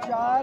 4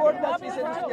25%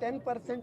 10%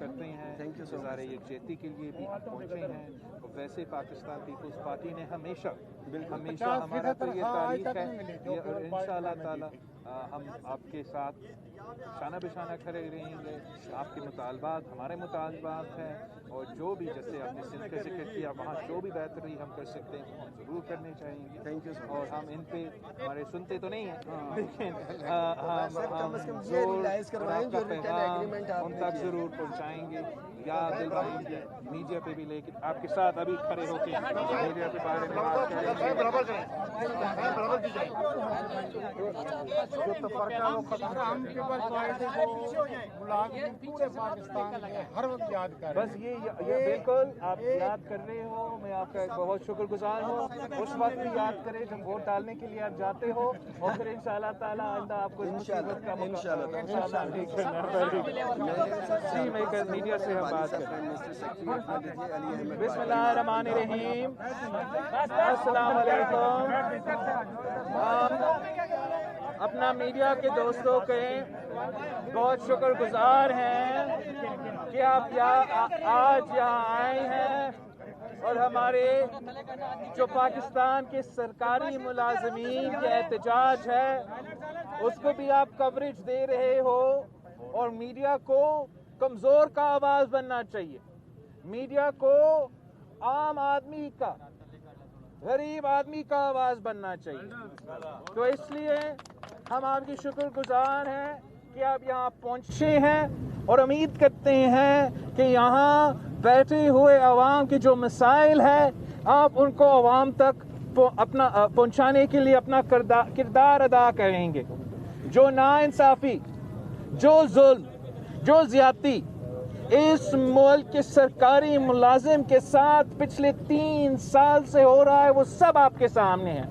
کرتے ہیں. اظہار یکجہتی کے لیے بھی ہم پہنچے ہیں. ویسے پاکستان پیپلز پارٹی نے ہمیشہ ہمارا تو یہ تاریخ ہے اور انشاءاللہ تعالی ہم آپ کے ساتھ شانہ بشانہ کھڑے رہیں گے. آپ کے مطالبات ہمارے مطالبات ہیں اور جو بھی جیسے آپ نے سندھ کا ذکر کیا وہاں جو بھی بہتری ہم کر سکتے ہیں ہم ضرور کرنے چاہیں گے. اور ہم ان پہ ہمارے سنتے تو نہیں ہیں لیکن ہم زور ان تک ضرور پہنچائیں گے. یاد دلوائیں گے میڈیا پہ بھی. لیکن آپ کے ساتھ ابھی کھڑے ہو کے میڈیا کے بارے میں بات کریں گے. بس یہ بالکل آپ یاد کر رہے ہو. میں آپ کا بہت شکر گزار ہوں. اس وقت بھی یاد کریں جب ووٹ ڈالنے کے لیے آپ جاتے ہو اور پھر انشاءاللہ تعالیٰ آئندہ آپ کو میڈیا سے ہم بات کریں. بسم اللہ الرحمن الرحیم. السلام علیکم. اپنا میڈیا کے دوستوں کے بہت شکر گزار ہیں کہ آپ آج یہاں آئے ہیں اور ہمارے جو پاکستان کے سرکاری ملازمین کے احتجاج ہے اس کو بھی آپ کوریج دے رہے ہو. اور میڈیا کو کمزور کا آواز بننا چاہیے. میڈیا کو عام آدمی کا غریب آدمی کا آواز بننا چاہیے. تو اس لیے ہم آپ کی شکر گزار ہیں کہ آپ یہاں پہنچے ہیں اور امید کرتے ہیں کہ یہاں بیٹھے ہوئے عوام کے جو مسائل ہیں آپ ان کو عوام تک اپنا پہنچانے کے لیے اپنا کردار ادا کریں گے. جو ناانصافی، جو ظلم، جو زیادتی اس ملک کے سرکاری ملازم کے ساتھ پچھلے 3 سال سے ہو رہا ہے وہ سب آپ کے سامنے ہے.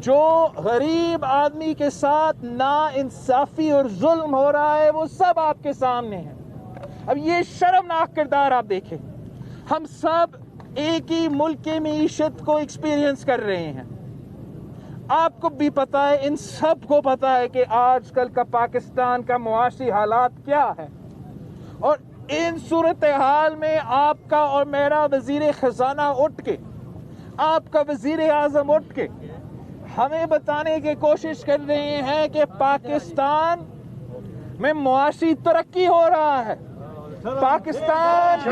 جو غریب آدمی کے ساتھ ناانصافی اور ظلم ہو رہا ہے وہ سب آپ کے سامنے ہے. اب یہ شرمناک کردار آپ دیکھیں. ہم سب ایک ہی ملک کی معیشت کو ایکسپیرینس کر رہے ہیں. آپ کو بھی پتا ہے، ان سب کو پتا ہے کہ آج کل کا پاکستان کا معاشی حالات کیا ہے. اور ان صورتحال میں آپ کا اور میرا وزیر خزانہ اٹھ کے، آپ کا وزیر اعظم اٹھ کے ہمیں بتانے کی کوشش کر رہے ہیں کہ پاکستان میں معاشی ترقی ہو رہا ہے. پاکستان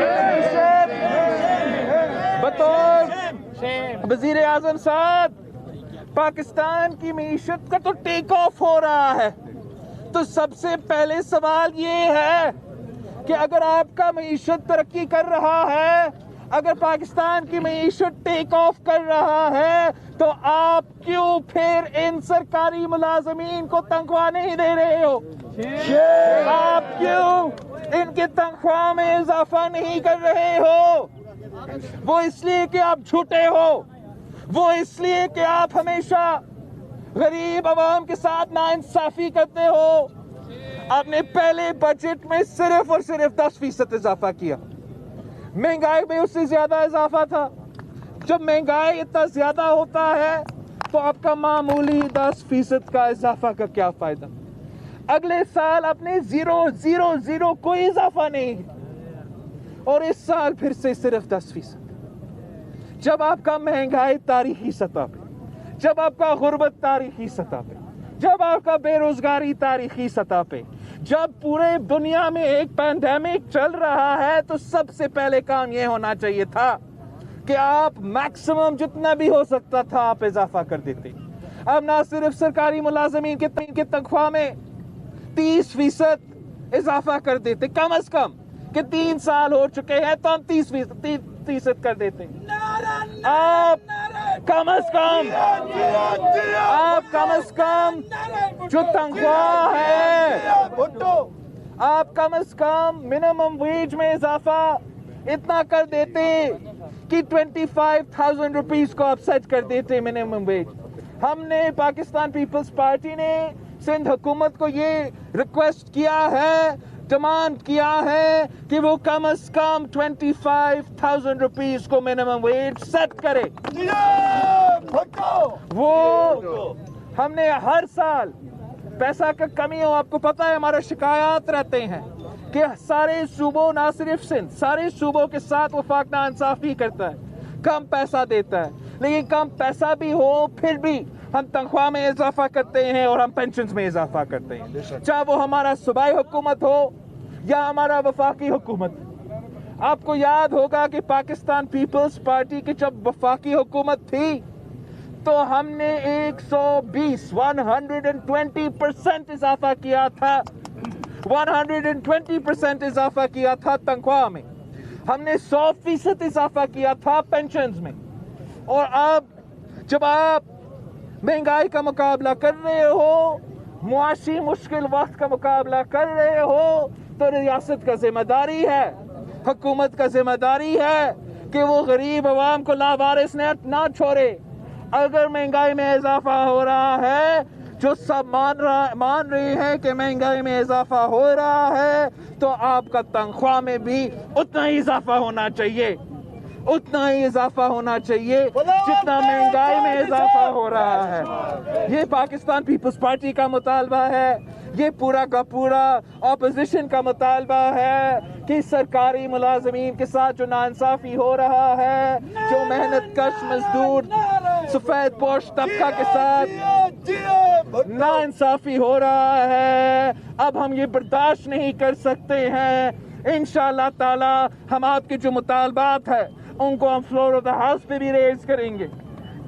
بطور وزیر اعظم صاحب پاکستان کی معیشت کا تو ٹیک آف ہو رہا ہے. تو سب سے پہلے سوال یہ ہے کہ اگر آپ کا معیشت ترقی کر رہا ہے، اگر پاکستان کی معیشت ٹیک آف کر رہا ہے تو آپ کیوں پھر ان سرکاری ملازمین کو تنخواہ نہیں دے رہے ہو؟ آپ کیوں ان کی تنخواہ میں اضافہ نہیں کر رہے ہو؟ وہ اس لیے کہ آپ جھوٹے ہو، وہ اس لیے کہ آپ ہمیشہ غریب عوام کے ساتھ ناانصافی کرتے ہو. آپ نے پہلے بجٹ میں صرف اور صرف 10% اضافہ کیا. مہنگائی میں اس سے زیادہ اضافہ تھا. جب مہنگائی اتنا زیادہ ہوتا ہے تو آپ کا معمولی 10% کا اضافہ کا کیا فائدہ؟ اگلے سال آپ نے 0.00 کوئی اضافہ نہیں، اور اس سال پھر سے صرف 10%. جب آپ کا مہنگائی تاریخی سطح پہ، جب آپ کا غربت تاریخی سطح پہ، جب آپ کا بے روزگاری تاریخی سطح پہ، جب پورے دنیا میں ایک پینڈیمک چل رہا ہے تو سب سے پہلے کام یہ ہونا چاہیے تھا کہ آپ میکسیمم جتنا بھی ہو سکتا تھا آپ اضافہ کر دیتے. اب نہ صرف سرکاری ملازمین کی تنخواہ میں 30% اضافہ کر دیتے، کم از کم کہ 3 سال ہو چکے ہیں تو ہم 30% کر دیتے. آپ کم از کم جو تنخواہ ہے، آپ کم از کم منیمم ویج میں اضافہ اتنا کر دیتے کہ 25,000 روپیز کو آپ سیٹ کر دیتے منیمم ویج. ہم نے پاکستان پیپلز پارٹی نے سندھ حکومت کو یہ ریکویسٹ کیا ہے، ڈیمانڈ کیا ہے کہ وہ کم از کم 25,000 روپیز کو منیمم ویج سیٹ کرے. وہ ہم نے ہر سال پیسہ کا کمی ہو، آپ کو پتا ہے ہمارے شکایات رہتے ہیں کہ سارے صوبوں نہ صرف سندھ سارے صوبوں کے ساتھ وفاق ناانصافی کرتا ہے, کم پیسہ دیتا ہے, لیکن کم پیسہ بھی ہو پھر بھی ہم تنخواہ میں اضافہ کرتے ہیں اور ہم پینشنز میں اضافہ کرتے ہیں, چاہے وہ ہمارا صوبائی حکومت ہو یا ہمارا وفاقی حکومت. آپ کو یاد ہوگا کہ پاکستان پیپلز پارٹی کی جب وفاقی حکومت تھی تو ہم نے 120% اضافہ کیا تھا, 120% اضافہ کیا تھا تنخواہ میں, ہم نے 100% اضافہ کیا تھا پینشنز میں. اور اب جب آپ مہنگائی کا مقابلہ کر رہے ہو, معاشی مشکل وقت کا مقابلہ کر رہے ہو, تو ریاست کا ذمہ داری ہے, حکومت کا ذمہ داری ہے کہ وہ غریب عوام کو لاوارث نہ چھوڑے. اگر مہنگائی میں اضافہ ہو رہا ہے, جو سب مان رہے ہیں کہ مہنگائی میں اضافہ ہو رہا ہے, تو آپ کا تنخواہ میں بھی اتنا ہی اضافہ ہونا چاہیے, اتنا ہی اضافہ ہونا چاہیے جتنا مہنگائی میں اضافہ ہو رہا ہے. یہ پاکستان پیپلز پارٹی کا مطالبہ ہے, یہ پورا کا پورا اپوزیشن کا مطالبہ ہے کہ سرکاری ملازمین کے ساتھ جو ناانصافی ہو رہا ہے, جو محنت کش مزدور سفید پوش طبقہ کے ساتھ ناانصافی ہو رہا ہے, اب ہم یہ برداشت نہیں کر سکتے ہیں. انشاءاللہ تعالی ہم آپ کے جو مطالبات ہیں ان کو ہم فلور آف دا ہاؤس پہ بھی ریز کریں گے,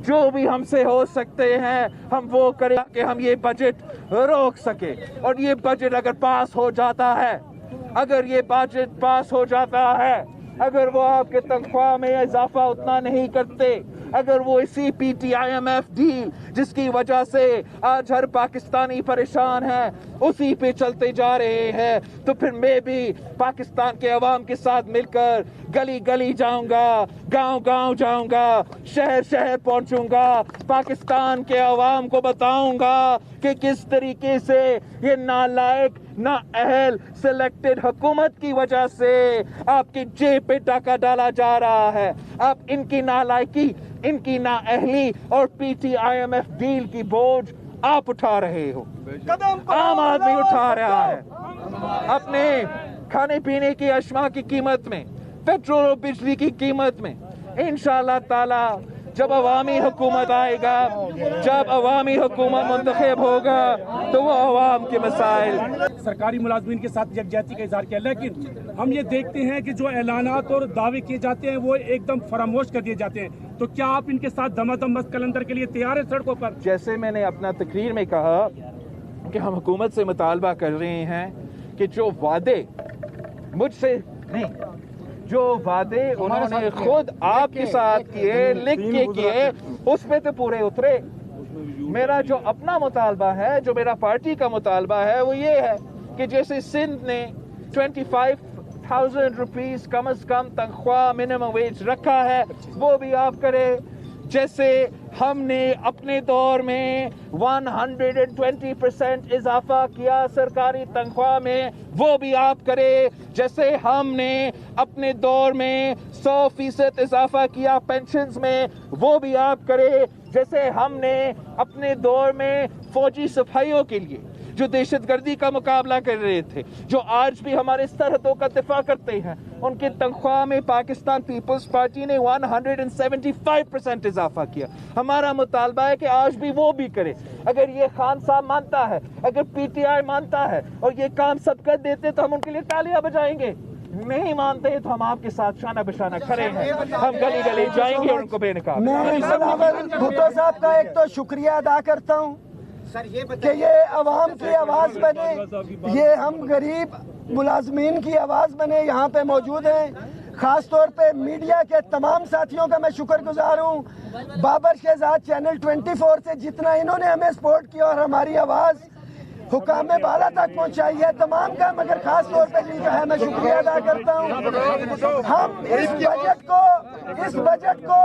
جو بھی ہم سے ہو سکتے ہیں ہم وہ کریں کہ ہم یہ بجٹ روک سکے. اور یہ بجٹ اگر پاس ہو جاتا ہے, اگر یہ بجٹ پاس ہو جاتا ہے, اگر وہ آپ کے تنخواہ میں اضافہ اتنا نہیں کرتے, اگر وہ اسی P T I M F deal جس کی وجہ سے آج ہر پاکستانی پریشان ہے اسی پہ چلتے جا رہے ہیں, تو پھر میں بھی پاکستان کے عوام کے ساتھ مل کر گلی گلی جاؤں گا, گاؤں گاؤں جاؤں گا, شہر شہر پہنچوں گا, پاکستان کے عوام کو بتاؤں گا کہ کس طریقے سے یہ نالائق نااہل سلیکٹڈ حکومت کی وجہ سے آپ کی جیب پہ ڈاکہ ڈالا جا رہا ہے. آپ ان کی نالائقی, ان کی نااہلی اور P T I M F deal کی بوجھ آپ اٹھا رہے ہو, عام آدمی اٹھا رہا ہے. اپنے کھانے پینے کی اشیاء کی قیمت میں, پیٹرول اور بجلی کی قیمت میں, انشاءاللہ تعالی جب عوامی حکومت آئے گا, جب عوامی حکومت منتخب ہوگا تو وہ عوام کے مسائل. سرکاری ملازمین کے ساتھ یکجہتی کا اظہار کیا, لیکن ہم یہ دیکھتے ہیں کہ جو اعلانات اور دعوے کیے جاتے ہیں وہ ایک دم فراموش کر دیے جاتے ہیں. تو کیا آپ ان کے ساتھ دمادم مست قلندر کے لیے تیار ہیں سڑکوں پر؟ جیسے میں نے اپنا تقریر میں کہا کہ ہم حکومت سے مطالبہ کر رہے ہیں کہ جو وعدے مجھ سے نہیں, جو وعدے انہوں نے خود آپ کے ساتھ کیے, لکھ کے کیے, اس پہ تو پورے اترے. میرا جو اپنا مطالبہ ہے, جو میرا پارٹی کا مطالبہ ہے, وہ یہ ہے کہ جیسے سندھ نے 25,000 روپیز کم از کم تنخواہ منیمم ویج رکھا ہے, وہ بھی آپ کرے. جیسے ہم نے اپنے دور میں 120% اضافہ کیا سرکاری تنخواہ میں, وہ بھی آپ کرے. جیسے ہم نے اپنے دور میں 100% اضافہ کیا پینشنز میں, وہ بھی آپ کرے. جیسے ہم نے اپنے دور میں فوجی سپاہیوں کے لیے جو دہشت گردی کا مقابلہ کر رہے تھے, جو آج بھی ہمارے سرحدوں کا دفاع کرتے ہیں, ان کی تنخواہ میں پاکستان پیپلز پارٹی نے 175% اضافہ کیا. ہمارا مطالبہ ہے کہ آج بھی وہ بھی کرے. اگر یہ خان صاحب مانتا ہے, اگر پی ٹی آئی مانتا ہے اور یہ کام سب کر دیتے تو ہم ان کے لیے تالیاں بجائیں گے. نہیں مانتے تو ہم آپ کے ساتھ شانہ بشانہ کھڑے ہیں, ہم گلی گلی جائیں گے اور ان کو بے نقاب. میں بھٹو صاحب کا ایک تو شکریہ ادا کرتا ہوں کہ یہ عوام کی آواز بنے, یہ ہم غریب ملازمین کی آواز بنے, یہاں پہ موجود ہیں. خاص طور پہ میڈیا کے تمام ساتھیوں کا میں شکر گزار ہوں. بابر شہزاد چینل 24 سے جتنا انہوں نے ہمیں سپورٹ کیا اور ہماری آواز حکام بالا تک پہنچائی ہے, تمام کا مگر خاص طور پہ جو ہے میں شکریہ ادا کرتا ہوں. ہم اس بجٹ کو